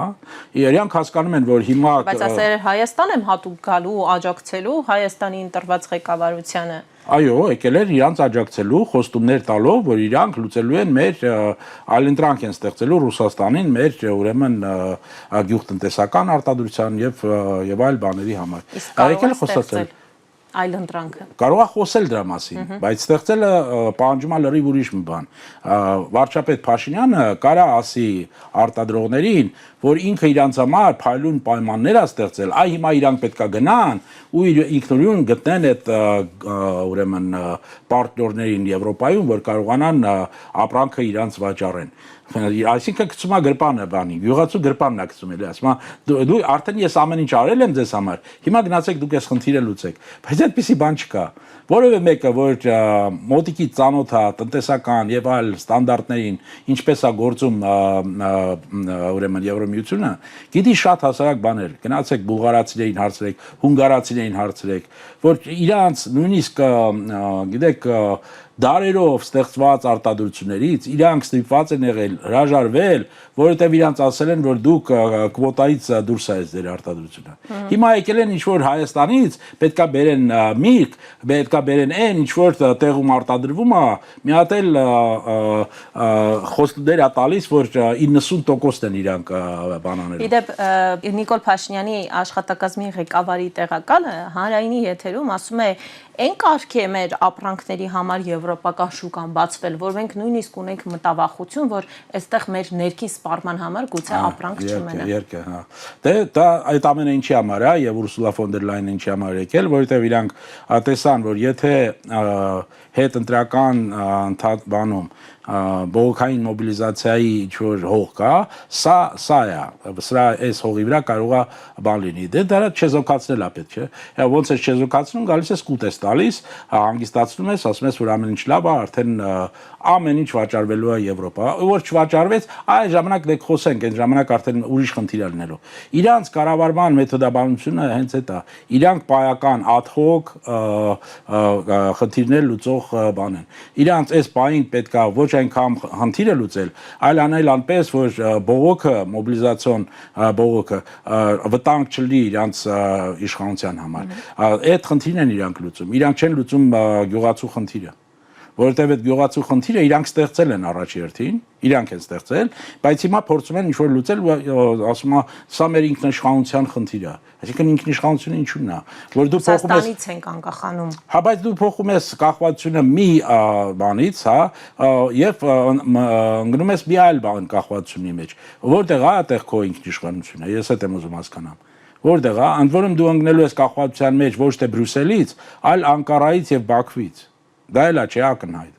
իրանք հասկանում են որ հիմա բայց ասել Հայաստան եմ հատուկ գալու, աջակցելու Հայաստանի ընտրված ղեկավարությանը։ Այո, եկել էր իրանց աջակցելու, խոստումներ տալով, որ իրանք լուծելու են մեր այլընտրանք են ստեղծելու Ռուսաստանին մեր ուրեմն գյուղտնտեսական արտադրության եւ այլ բաների համար։ Եկել խոսացել։ այլընտրանքը։ Կարող է խոսել դրա մասին, բայց ստեղծելը պահանջում է լրիվ ուրիշ մի բան։ Վարչապետ Փաշինյանը կարա ասի արտադրողներին, որ ինքը իրանց համար փայլուն պայմաններ է ստեղծել, այ հիմա իրանք պետքա գնան ու ինքնուրույն գտնեն այդ ուրեմն պարտներներին Եվրոպայում, որ կարողանան ապրանքը իրանց վաճառեն։ Այսինքն գցում է գրպանը բանի, յուղացու գրպանն է գցում էլի, ասում է դու արդեն ես ամեն ինչ արել եմ ձեզ համար, հիմա գնացեք դուք այս խնդիրը լուծեք, բայց այդպիսի բան չկա։ Որևէ մեկը, որ մոտիկից ծանոթ է տնտեսական եւ այլ ստանդարտներին, ինչպես է գործում ուրեմն Եվրոմիությունը, գիտի շատ հասարակ բաներ։ Գնացեք բուլղարացիներին հարցրեք, հունգարացիներին հարցրեք, որ իրանց նույնիսկ գիտեք դարերով ստեղծված արտադրություններից իրանք ստիպված են եղել հրաժարվել, որովհետև իրանք ասել են, որ դուք կվոտայից դուրս եք ձեր արտադրությունը։ Հիմա եկել են ինչ-որ Հայաստանից, պետքա բերեն միրգ, պետքա բերեն այն, ինչ-որ տեղում արտադրվում է, մի հատ էլ խոստներ է տալիս, որ 90% են իրանք բանաները։ Իդեպ Նիկոլ Փաշինյանի աշխատակազմի ղեկավարի տեղակալը հանրայինի եթերում ասում է, այն կարգի է մեր ապրանքների համար եվրոպական շուկան բացվել, որ մենք նույնիսկ ունենք մտավախություն, որ այստեղ մեր ներքին սպառման համար գուցե ապրանք չմնա։ Երկը, հա։ Դե դա այդ ամենը ինչի համար է եւ Ուրսուլա ֆոն դեր Լայնը ինչի համար եկել, որովհետեւ իրանք տեսան, որ եթե հետ ընտրական բանում բողոքային մոբիլիզացիայի ինչ-որ հող կա, սա է, սրա այս հողի վրա կարող է բան լինի։ Դե դա չեզոքացնել է պետք է։ Հա ոնց է չեզոքացնում, գալիս ես կուտ ես տալիս, հանգստացնում ես, ասում ես, որ ամեն ինչ լավ է, արդեն ամեն ինչ վաճառվելու է Եվրոպա։ Որ չվաճառվեց, այ ժամանակ դեք խոսենք, այն ժամանակ արդեն ուրիշ խնդիր է լինելու։ Իրանց կառավարման մեթոդաբանությունը հենց այդ է։ Իրանք պայական ad hoc խնդիրներ լուծող բան են։ Իրանց այս պահին պետք է ոչ այնքան խնդիրը լուծել, այլ անել անպես, որ բողոքը, մոբիլիզացիոն բողոքը վտանգ չլինի իրանց իշխանության համար։ Այդ խնդիրն են իրանք լուծում։ Իրանք չեն լուծում գյուղացու խնդիրը, որովհետև այդ գյուղացու խնդիրը իրանք ստեղծել են առաջի հերթին, իրանք են ստեղծել, բայց հիմա փորձում են ինչ-որ լուծել, ասում է, սա մեր ինքնիշխանության խնդիր է։ Այսինքն ինքնիշխանությունը ինչու՞նն է, որ դու փոխում ես Ռուսաստանից ենք անկախանում։ Հա, բայց դու փոխում ես կախվածությունը մի բանից, հա, եւ ընկնում ես մի այլ բան կախվածությունի մեջ, որտեղ է այդտեղ քո ինքնիշխանությունը, ես այդ եմ ուզում հասկանամ։ Որտեղ է, ընդ որում դու ընկնելու ես կախվածության մեջ ոչ թե Բրյուսելից, այլ Անկարայից եւ Բաքվից։ Դա էլ է չէ ակնհայտ։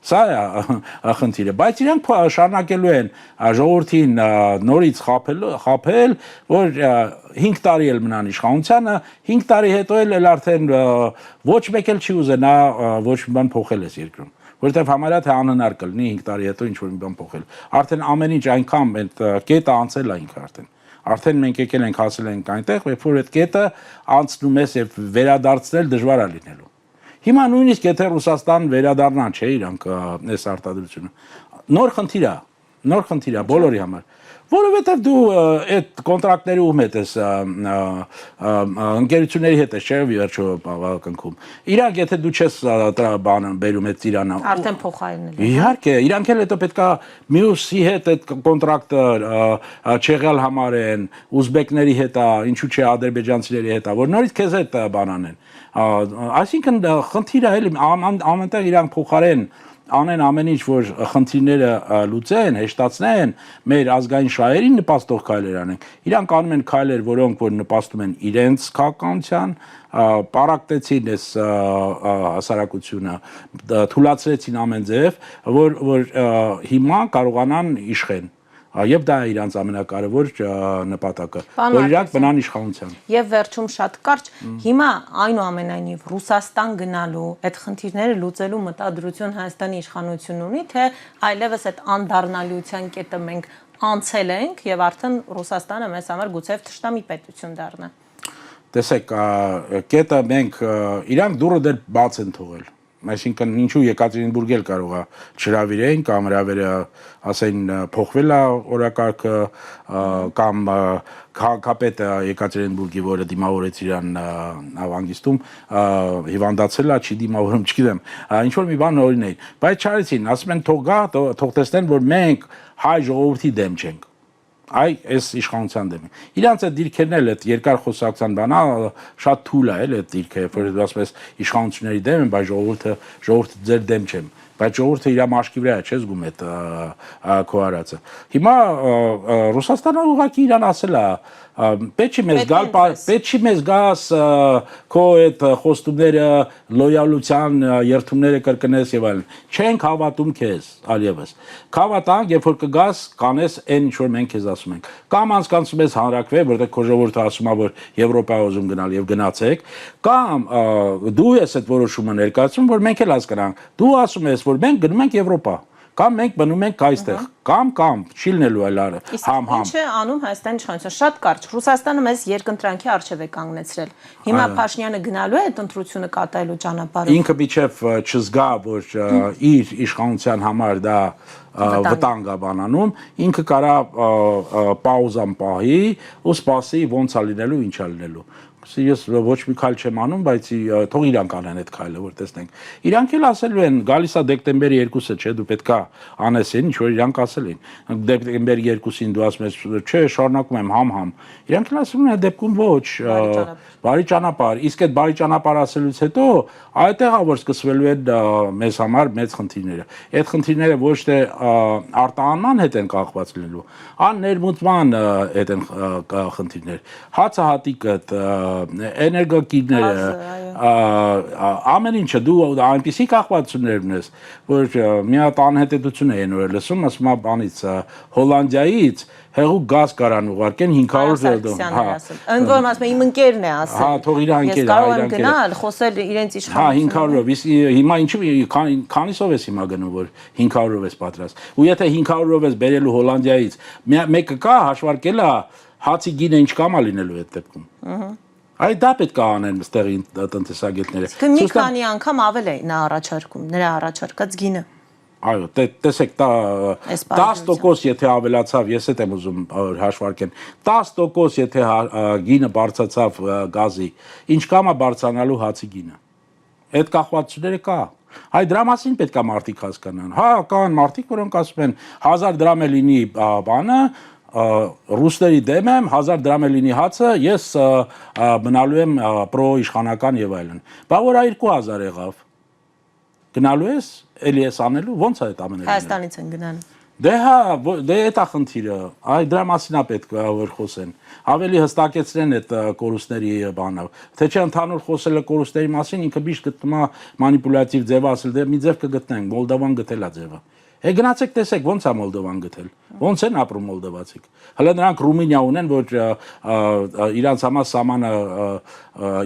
Սա է խնդիրը, բայց իրանք շարունակելու են ժողովրդին նորից խաբել, որ 5 տարի էլ մնան իշխանությանը, 5 տարի հետո էլ արդեն ոչ մեկ էլ չի ուզենա ոչ մի բան փոխել այս երկրում, որովհետև համարյա թե անհնար կլինի 5 տարի հետո ինչ-որ մի բան փոխել։ Արդեն ամեն ինչ այնքան այդ կետը անցել է ինքը արդեն։ Արդեն մենք եկել ենք հասել ենք այնտեղ, երբ որ այդ կետը անցնում ես եւ վերադարձնել դժվար է լինելու։ Հիմա նույնիսկ եթե Ռուսաստան վերադառնա, չէ, իրանք այս արտադրությունը։ Նոր խնդիր է բոլորի համար։ Որովհետև դու այդ կոնտրակտների ում հետ ես ընկերությունների հետ ես, չէ, վերջո կնքում։ Իրանք եթե դու չես դրա բանը բերում այդ Իրանը, Արդեն փոխարինել։ Իհարկե, իրանք էլ հետո պետքա մյուսի հետ այդ կոնտրակտը չեղյալ համարեն, ուզբեկների հետ, ինչու՞ չէ ադրբեջանցիների հետ, որ նորից քեզ հետ բան անեն։ Այսինքն խնդիրը էլի ամենտեղ իրանք փոխարեն անեն ամեն ինչ, որ խնդիրները լուծեն, հեշտացնեն, մեր ազգային շահերին նպաստող քայլեր անեն։ Իրանք անում են քայլեր, որոնք որ նպաստում են իրենց քաղաքականության, պարակտեցին այս հասարակությունը, թուլացրեցին ամեն ձև, որ հիմա կարողանան իշխեն։ Եվ դա է իրանց ամենակարևոր նպատակը, որ իրանք մնան իշխանության։ Եվ վերջում շատ կարճ, հիմա այնուամենայնիվ Ռուսաստան գնալու, այդ խնդիրները լուծելու մտադրություն Հայաստանի իշխանությունն ունի, թե այլևս այդ անդառնալիության կետը մենք անցել ենք եւ արդեն Ռուսաստանը մեզ համար գուցե թշնամի պետություն դառնա։ Տեսեք, կետը մենք իրանք դուրը դեռ բաց են թողել։ Այսինքն ինչու Եկատերինբուրգ էլ կարող է չհրավիրեն կամ հրավերը ասեն փոխվել է օրակարգը կամ քաղաքապետը Եկատերինբուրգի, որը դիմավորեց իրան ավանգիստում, հիվանդացել է, չի դիմավորում, չգիտեմ, ինչ որ մի բան օրինային, բայց չարեցին, ասում են թող գա, թող տեսնեն, որ մենք հայ ժողովրդի դեմ չենք։ Այ այս իշխանության դեմ են։ Իրանց այդ դիրքերն էլ այդ երկար խոսակցության բանա շատ թույլ է այդ դիրքը, երբ որ ասում ես իշխանությունների դեմ են, բայց ժողովուրդը ձեր դեմ չեմ, բայց ժողովուրդը իր մաշկի վրա է, չէ՞ զգում այդ քո արածը։ Հիմա Ռուսաստանը ուղղակի իրան ասել է պետք չի մեզ գաս քո այդ խոստումները լոյալության երթումները կրկնես եւ այլն չենք հավատում քեզ այլևս հավատանք երբ որ կգաս կանես այն ինչ որ մենք քեզ ասում ենք կամ անցկացում ես հանրակրվե որտեղ քո ժողովուրդը ասում է որ Եվրոպա ուզում գնալ եւ գնացեք կամ դու ես այդ որոշումը ներկայացնում որ մենք էլ հասկանանք դու ասում ես որ մենք գնում ենք Եվրոպա կամ մենք բնում ենք այստեղ կամ չի լինելու այլ արը համ Ինչ է անում Հայաստանի իշխանությունը շատ կարճ Ռուսաստանը մեզ երկընտրանքի առջև է կանգնեցրել հիմա Փաշինյանը գնալու է այդ ընտրությունը կատարելու ճանապարհով ինքը միջև չզգա որ իր իշխանության համար դա վտանգ է բանանում ինքը կարա պաուզան պահի ու սպասի ոնց է լինելու ինչ է լինելու Ես ոչ մի քայլ չեմ անում, բայց թող իրանք անեն այդ քայլը, որ տեսնենք։ Իրանք էլ ասելու են, գալիս է դեկտեմբերի 2-ը, չէ, դու պետքա անես այն, ինչ որ իրանք ասել են։ Դեկտեմբերի 2-ին դու ասում ես, չէ, շարունակում եմ համ։ Իրանք էլ ասում են, այդ դեպքում ոչ, բարի ճանապարհ։ Իսկ այդ բարի ճանապարհ ասելուց հետո այդտեղ է որ սկսվելու են մեզ համար մեծ խնդիրները։ Այդ խնդիրները ոչ թե արտահանման հետ են կախված լինելու, այլ ներմուծման հետ են խնդիրներ։ Հացահատիկը էներգակիրները ամեն ինչը դու այնպիսի կախվածություններ ունես որ մի հատ անհետեթություն է նորը լսում ասում բանից Հոլանդիայից հեղուկ գազ կարան ուղարկեն 500 ընդ որում ասում իմ ընկերն է ասել հա թող իր ընկերը ես կարող եմ գնալ խոսել իրենց իշխանությունից 500-ով հիմա ինչու քանիսով ես հիմա գնում որ 500-ով ես պատրաստ ու եթե 500-ով ես բերելու Հոլանդիայից մեկը կա հաշվարկել է հացի գինը ինչ կամա լինելու այդ դեպքում Այ դա պետք է անեն այստեղի տնտեսագետները մի քանի անգամ ավել է նա առաջարկում նրա առաջարկած գինը Այո, տեսեք, 10% եթե ավելացավ, ես էլ եմ ուզում հաշվարկեմ, 10% եթե գինը բարձրացավ գազի, ինչ կամա բարձրանալու հացի գինը։ Այդ կախվածությունները կա։ Այ դրա մասին պետք է մարդիկ հասկանան։ Հա, կան մարդիկ, որոնք ասում են 1000 դրամ է լինի բանը, ռուսների դեմ եմ 1000 դրամ է լինի հացը, ես մնալու եմ պրո-իշխանական եւ այլն։ Բա որ 2000 եղավ։ Գնալու ես, էլի ես անելու, ոնց է այդ ամենը։ Հայաստանից են գնանում։ Դե հա, դե այդ է խնդիրը, այ դրա մասին է պետք որ խոսեն։ Ավելի հստակեցնեն այդ կորուստների բանը։ Թե չէ ընդհանուր խոսելը կորուստների մասին ինքը միշտ գտնում է մանիպուլյատիվ ձև ասել, դե մի ձև կգտնենք, Մոլդովան գտել է ձևը։ Գնացեք տեսեք ոնց է Մոլդովան գտել։ Ոնց են ապրում մոլդովացիք։ Հələ նրանք Ռումինիա ունեն, որ իրանց համար սահմանը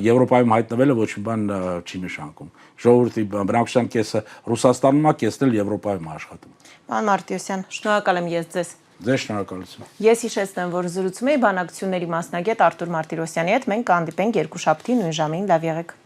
Եվրոպայում հայտնվելը ոչ մի բան չի նշանակում։ Ժողովրդի բնակչության կեսը Ռուսաստանում է, կեսն էլ Եվրոպայում է աշխատում։ Պարոն Մարտիրոսյան, շնորհակալ եմ ես ձեզ։ Ձեզ շնորհակալություն։ Ես հիշեցնեմ, որ զրուցում էի բանակցությունների մասնագետ Արտուր Մարտիրոսյանի հետ, մենք կհանդիպենք երկուշաբթի նույն ժամին, լավ եղեք։